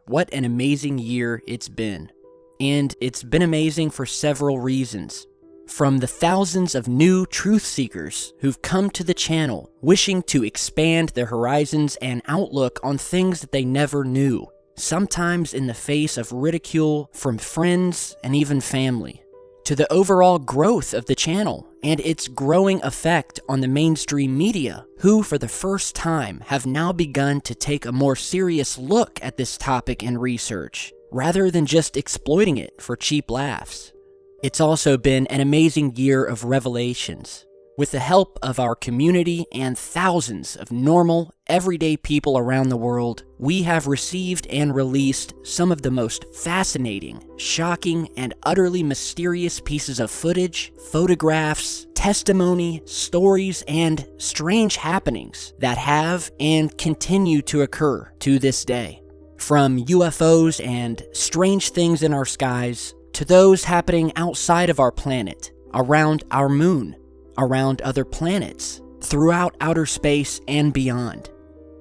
what an amazing year it's been. And it's been amazing for several reasons. From the thousands of new truth seekers who've come to the channel wishing to expand their horizons and outlook on things that they never knew, sometimes in the face of ridicule from friends and even family, to the overall growth of the channel and its growing effect on the mainstream media, who for the first time have now begun to take a more serious look at this topic and research, rather than just exploiting it for cheap laughs. It's also been an amazing year of revelations. With the help of our community and thousands of normal, everyday people around the world, we have received and released some of the most fascinating, shocking, and utterly mysterious pieces of footage, photographs, testimony, stories, and strange happenings that have and continue to occur to this day. From UFOs and strange things in our skies, to those happening outside of our planet, around our moon, around other planets, throughout outer space and beyond.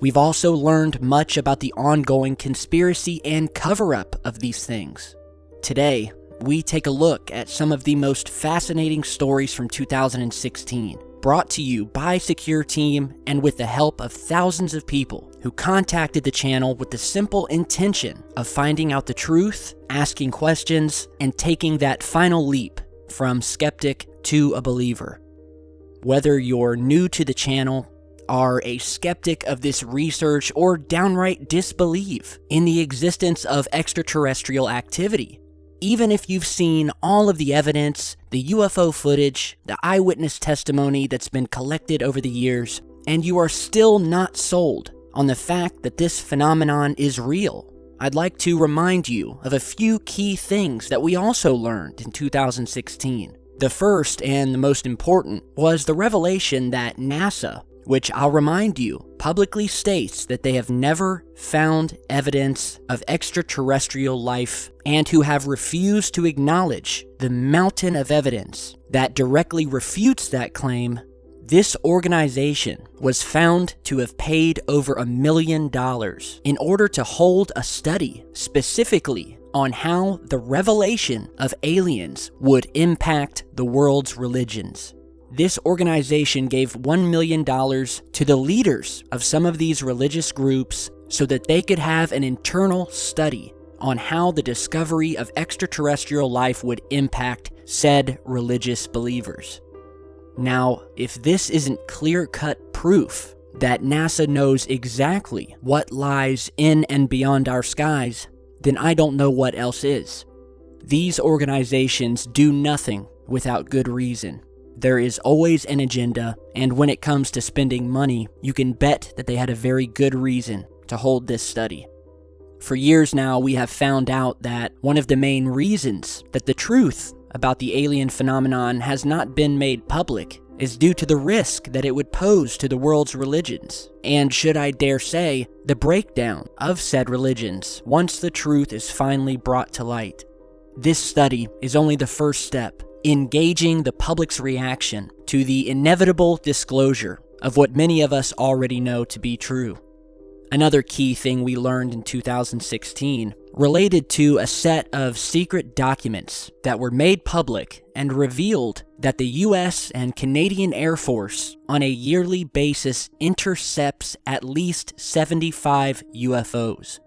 We've also learned much about the ongoing conspiracy and cover-up of these things. Today, we take a look at some of the most fascinating stories from 2016, brought to you by Secureteam and with the help of thousands of people who contacted the channel with the simple intention of finding out the truth, asking questions, and taking that final leap from skeptic to a believer. Whether you're new to the channel, are a skeptic of this research, or downright disbelieve in the existence of extraterrestrial activity, even if you've seen all of the evidence, the UFO footage, the eyewitness testimony that's been collected over the years, and you are still not sold on the fact that this phenomenon is real, I'd like to remind you of a few key things that we also learned in 2016. The first and the most important was the revelation that NASA, which I'll remind you, publicly states that they have never found evidence of extraterrestrial life and who have refused to acknowledge the mountain of evidence that directly refutes that claim. This organization was found to have paid over $1 million in order to hold a study specifically on how the revelation of aliens would impact the world's religions. This organization gave $1 million to the leaders of some of these religious groups so that they could have an internal study on how the discovery of extraterrestrial life would impact said religious believers. Now, if this isn't clear-cut proof that NASA knows exactly what lies in and beyond our skies, then I don't know what else is. These organizations do nothing without good reason. There is always an agenda, and when it comes to spending money, you can bet that they had a very good reason to hold this study. For years now, we have found out that one of the main reasons that the truth about the alien phenomenon has not been made public is due to the risk that it would pose to the world's religions, and should I dare say, the breakdown of said religions once the truth is finally brought to light. This study is only the first step in gauging the public's reaction to the inevitable disclosure of what many of us already know to be true. Another key thing we learned in 2016 related to a set of secret documents that were made public and revealed that the US and Canadian Air Force on a yearly basis intercepts at least 75 UFOs.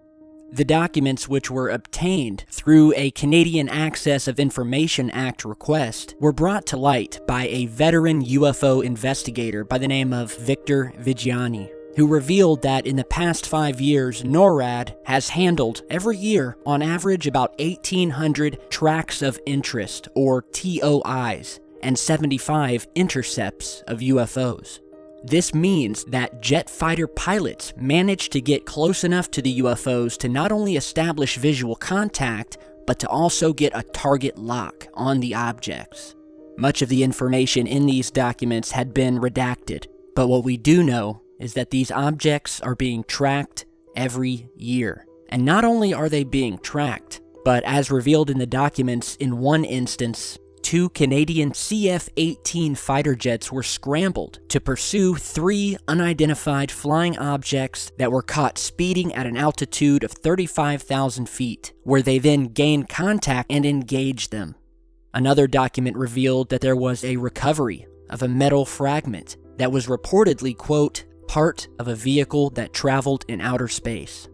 The documents, which were obtained through a Canadian Access of Information Act request, were brought to light by a veteran UFO investigator by the name of Victor Vigiani, who revealed that in the past 5 years, NORAD has handled every year on average about 1,800 tracks of interest, or TOIs, and 75 intercepts of UFOs. This means that jet fighter pilots managed to get close enough to the UFOs to not only establish visual contact, but to also get a target lock on the objects. Much of the information in these documents had been redacted, but what we do know is that these objects are being tracked every year. And not only are they being tracked, but as revealed in the documents, in one instance, 2 Canadian CF-18 fighter jets were scrambled to pursue 3 unidentified flying objects that were caught speeding at an altitude of 35,000 feet, where they then gained contact and engaged them. Another document revealed that there was a recovery of a metal fragment that was reportedly, quote, part of a vehicle that traveled in outer space.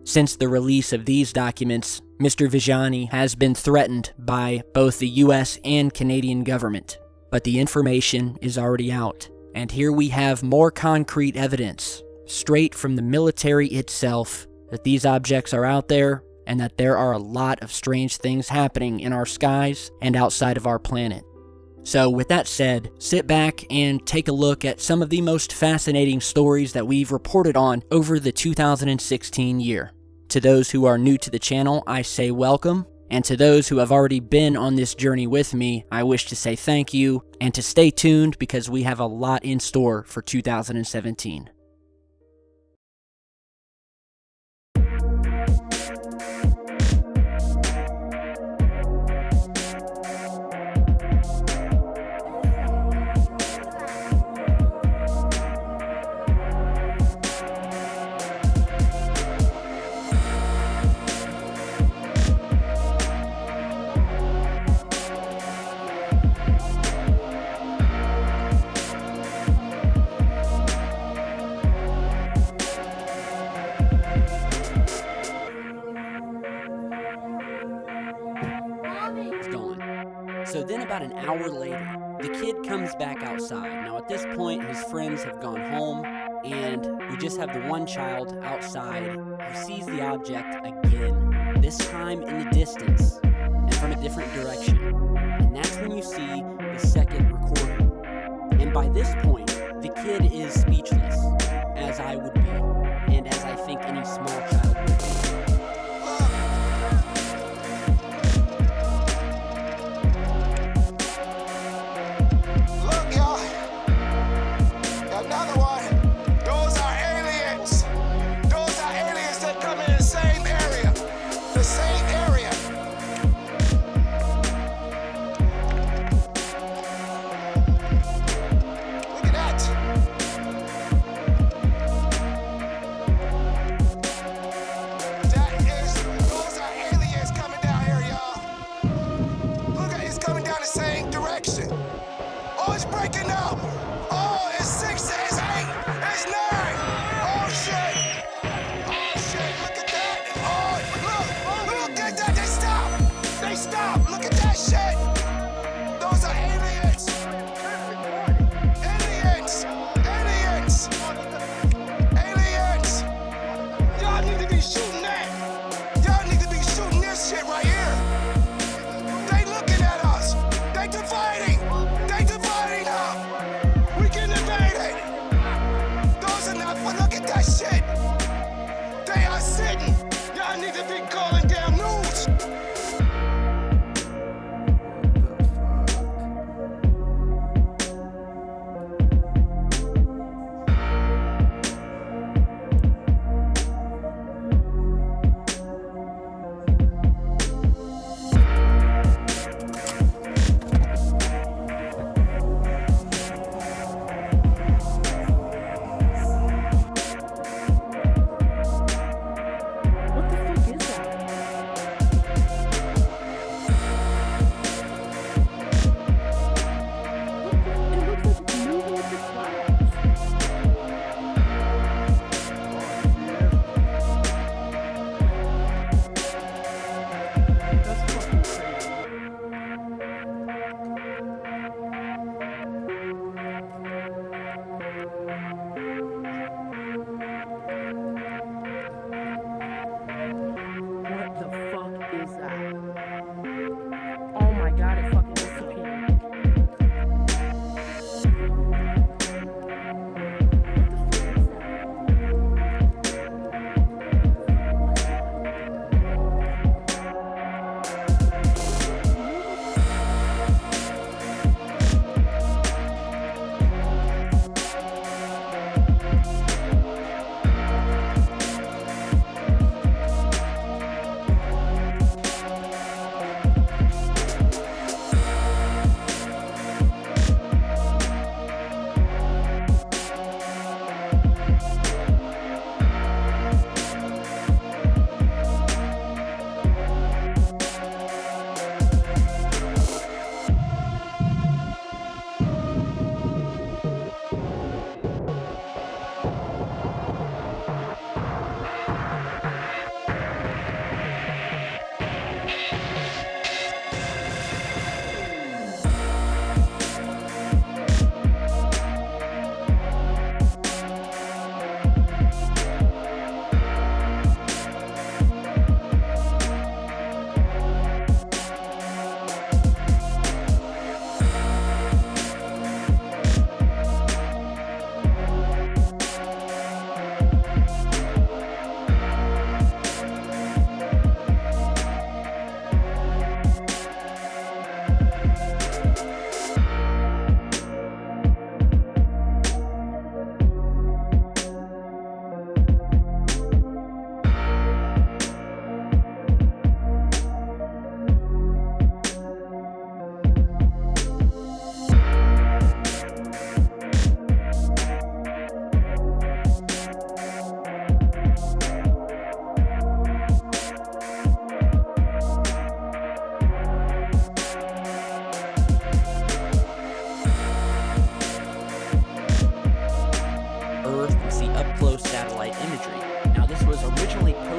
Since the release of these documents, Mr. Vijani has been threatened by both the US and Canadian government, but the information is already out, and here we have more concrete evidence, straight from the military itself, that these objects are out there, and that there are a lot of strange things happening in our skies and outside of our planet. So with that said, sit back and take a look at some of the most fascinating stories that we've reported on over the 2016 year. To those who are new to the channel, I say welcome, and to those who have already been on this journey with me, I wish to say thank you, and to stay tuned because we have a lot in store for 2017. So then about an hour later, the kid comes back outside. Now at this point, his friends have gone home, and we just have the one child outside who sees the object again, this time in the distance and from a different direction. And that's when you see the second recording. And by this point, the kid is speechless, as I would be, and as I think any small child would be.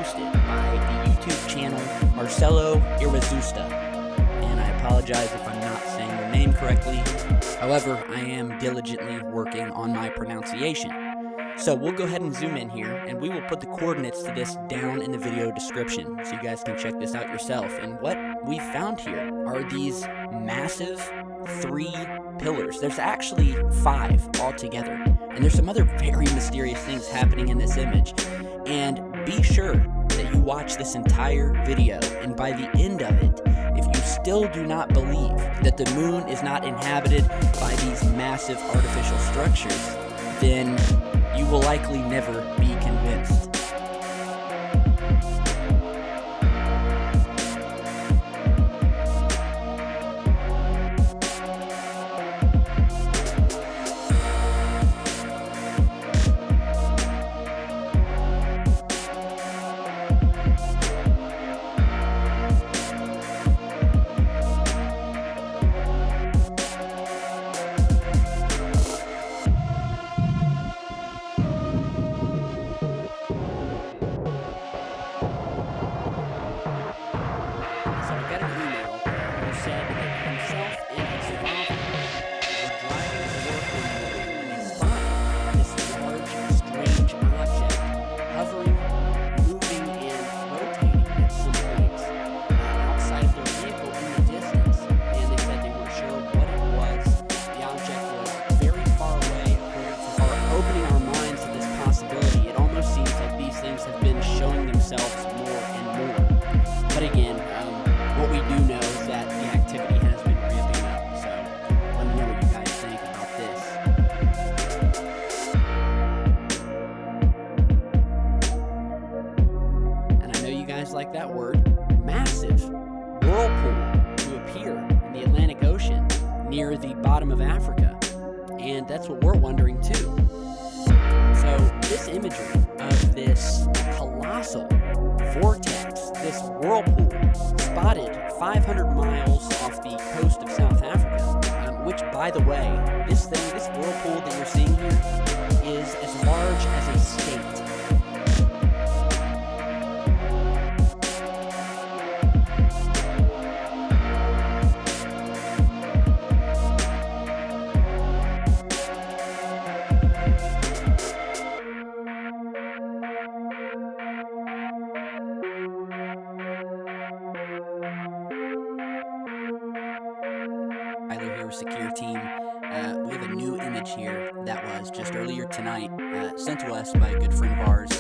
hosted by the YouTube channel Marcelo Irrezusta. And I apologize if I'm not saying your name correctly. However, I am diligently working on my pronunciation. So we'll go ahead and zoom in here, and we will put the coordinates to this down in the video description so you guys can check this out yourself. And what we found here are these massive 3 pillars. There's actually 5 altogether, and there's some other very mysterious things happening in this image. And be sure that you watch this entire video, and by the end of it, if you still do not believe that the moon is not inhabited by these massive artificial structures, then you will likely never be convinced. Like that word, massive whirlpool to appear in the Atlantic Ocean near the bottom of Africa, and that's what we're wondering too. So this imagery of this colossal vortex, this whirlpool spotted 500 miles off the coast of South Africa, which, by the way, this whirlpool that you're seeing here is as large as a state. Here with Secureteam. We have a new image here that was just earlier tonight sent to us by a good friend of ours,